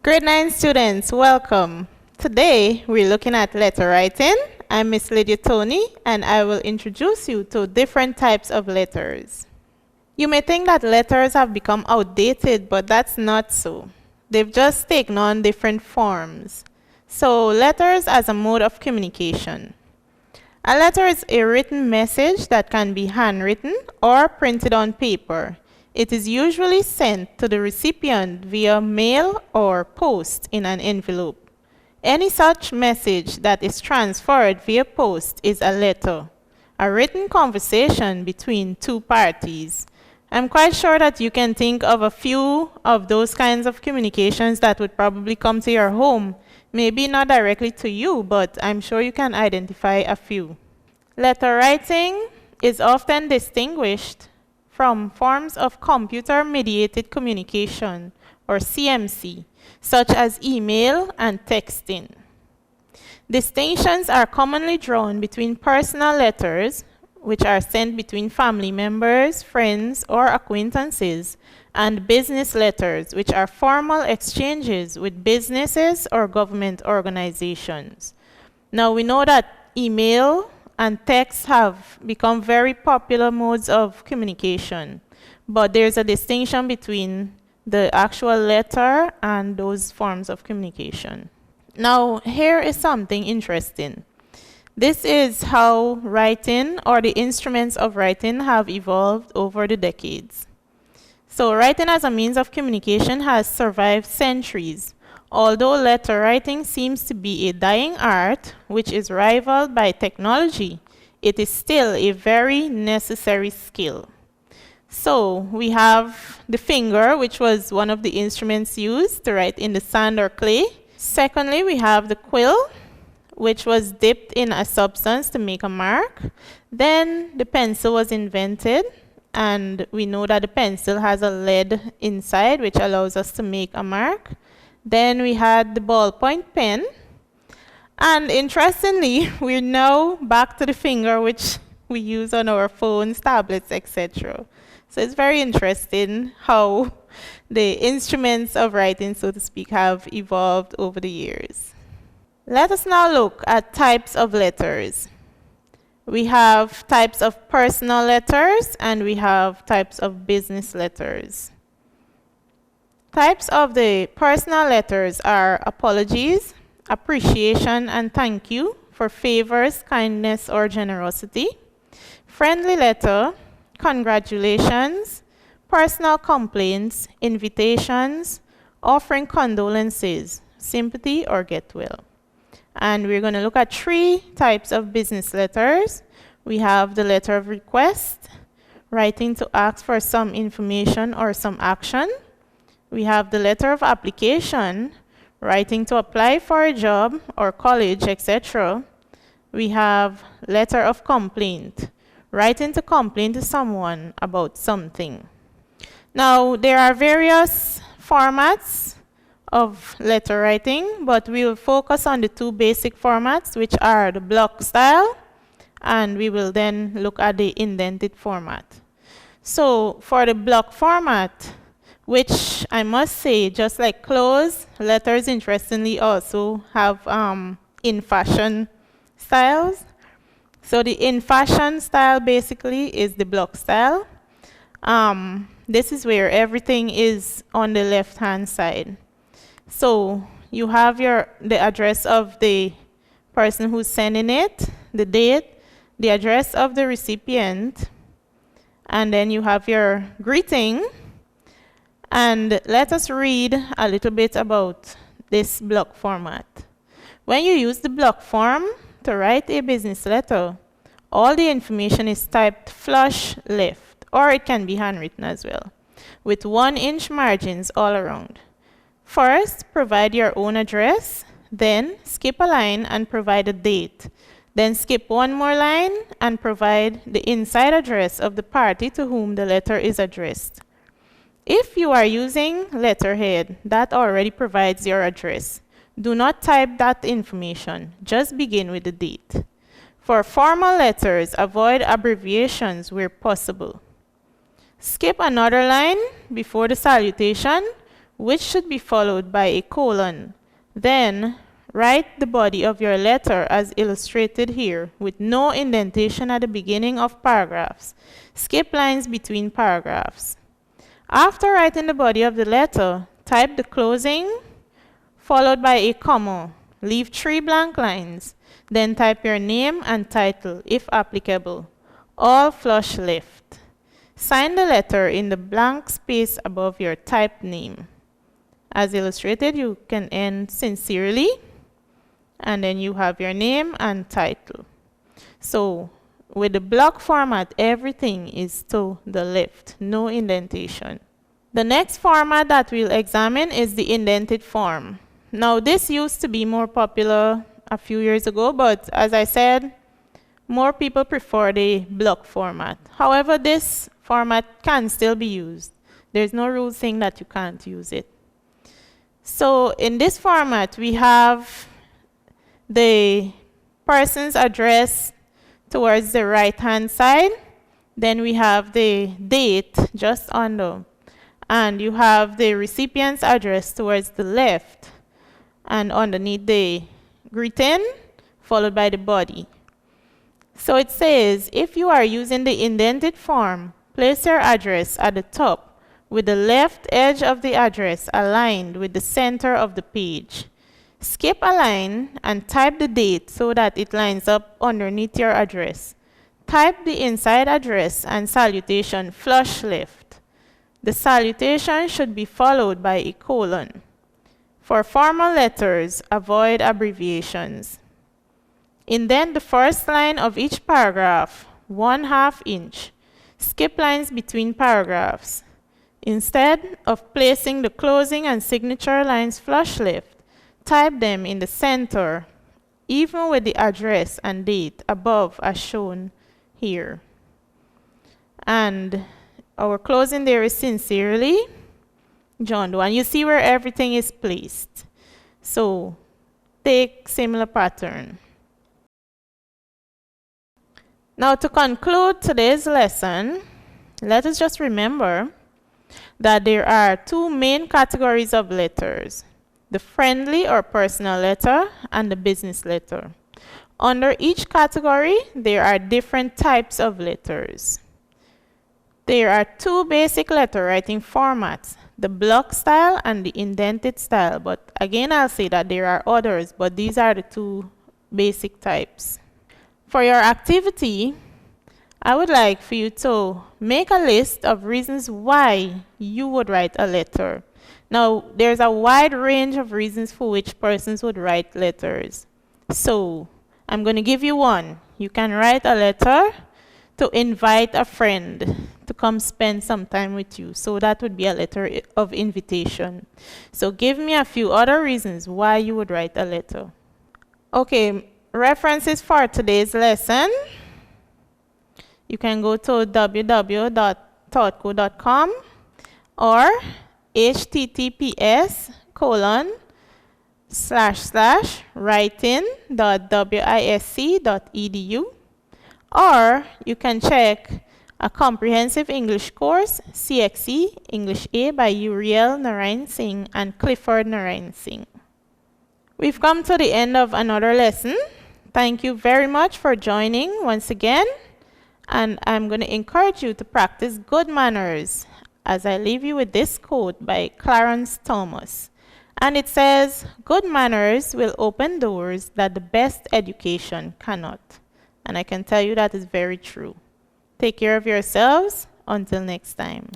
Grade 9 students, welcome. Today, we're looking at letter writing. I'm Miss Lydia Tony, and I will introduce you to different types of letters. You may think that letters have become outdated, but that's not so. They've just taken on different forms. So, letters as a mode of communication. A letter is a written message that can be handwritten or printed on paper. It is usually sent to the recipient via mail or post in an envelope. Any such message that is transferred via post is a letter, a written conversation between two parties. I'm quite sure that you can think of a few of those kinds of communications that would probably come to your home. Maybe not directly to you, but I'm sure you can identify a few. Letter writing is often distinguished from forms of computer-mediated communication, or CMC, such as email and texting. Distinctions are commonly drawn between personal letters, which are sent between family members, friends, or acquaintances, and business letters, which are formal exchanges with businesses or government organizations. Now, we know that email and text have become very popular modes of communication, but there's a distinction between the actual letter and those forms of communication. Now, here is something interesting. This is how writing, or the instruments of writing, have evolved over the decades. So, writing as a means of communication has survived centuries. Although letter writing seems to be a dying art, which is rivaled by technology, it is still a very necessary skill. So we have the finger, which was one of the instruments used to write in the sand or clay. Secondly, we have the quill, which was dipped in a substance to make a mark. Then the pencil was invented, and we know that the pencil has a lead inside, which allows us to make a mark. Then we had the ballpoint pen. And interestingly, we're now back to the finger, which we use on our phones, tablets, etc. So it's very interesting how the instruments of writing, so to speak, have evolved over the years. Let us now look at types of letters. We have types of personal letters, and we have types of business letters. Types of the personal letters are apologies, appreciation and thank you for favors, kindness, or generosity. Friendly letter, congratulations, personal complaints, invitations, offering condolences, sympathy, or get well. And we're going to look at 3 types of business letters. We have the letter of request, writing to ask for some information or some action. We have the letter of application, writing to apply for a job or college, etc. We have letter of complaint, writing to complain to someone about something. Now, there are various formats of letter writing, but we will focus on the 2 basic formats, which are the block style, and we will then look at the indented format. So, for the block format, which I must say, just like clothes, letters interestingly also have in fashion styles. So the in fashion style basically is the block style. This is where everything is on the left hand side. So you have the address of the person who's sending it, the date, the address of the recipient, and then you have your greeting. And let us read a little bit about this block format. When you use the block form to write a business letter, all the information is typed flush left, or it can be handwritten as well, with 1-inch margins all around. First, provide your own address, then skip a line and provide a date. Then skip 1 more line and provide the inside address of the party to whom the letter is addressed. If you are using letterhead, that already provides your address. Do not type that information. Just begin with the date. For formal letters, avoid abbreviations where possible. Skip another line before the salutation, which should be followed by a colon. Then, write the body of your letter as illustrated here, with no indentation at the beginning of paragraphs. Skip lines between paragraphs. After writing the body of the letter, type the closing, followed by a comma. Leave 3 blank lines. Then type your name and title, if applicable, all flush left. Sign the letter in the blank space above your typed name. As illustrated, you can end sincerely, and then you have your name and title. So with the block format, everything is to the left, no indentation. The next format that we'll examine is the indented form. Now, this used to be more popular a few years ago, but as I said, more people prefer the block format. However, this format can still be used. There's no rule saying that you can't use it. So in this format, we have the person's address towards the right-hand side. Then we have the date just under. And you have the recipient's address towards the left. And underneath the greeting, followed by the body. So it says, if you are using the indented form, place your address at the top with the left edge of the address aligned with the center of the page. Skip a line and type the date so that it lines up underneath your address. Type the inside address and salutation flush left. The salutation should be followed by a colon. For formal letters, avoid abbreviations. Indent the first line of each paragraph 1/2 inch. Skip lines between paragraphs. Instead of placing the closing and signature lines flush left, type them in the center, even with the address and date above as shown here. And our closing there is sincerely, John Doe. And you see where everything is placed. So take similar pattern. Now to conclude today's lesson, let us just remember that there are 2 main categories of letters: the friendly or personal letter and the business letter. Under each category, there are different types of letters. There are 2 basic letter writing formats: the block style and the indented style. But again, I'll say that there are others, but these are the 2 basic types. For your activity, I would like for you to make a list of reasons why you would write a letter. Now, there's a wide range of reasons for which persons would write letters. So, I'm going to give you one. You can write a letter to invite a friend to come spend some time with you. So that would be a letter of invitation. So give me a few other reasons why you would write a letter. Okay, references for today's lesson. You can go to www.thoughtco.com or https://writing.wisc.edu, or you can check a comprehensive English course, CXE English A by Uriel Narain Singh and Clifford Narain Singh. We've come to the end of another lesson. Thank you very much for joining once again, and I'm going to encourage you to practice good manners as I leave you with this quote by Clarence Thomas. And it says, "Good manners will open doors that the best education cannot." And I can tell you that is very true. Take care of yourselves. Until next time.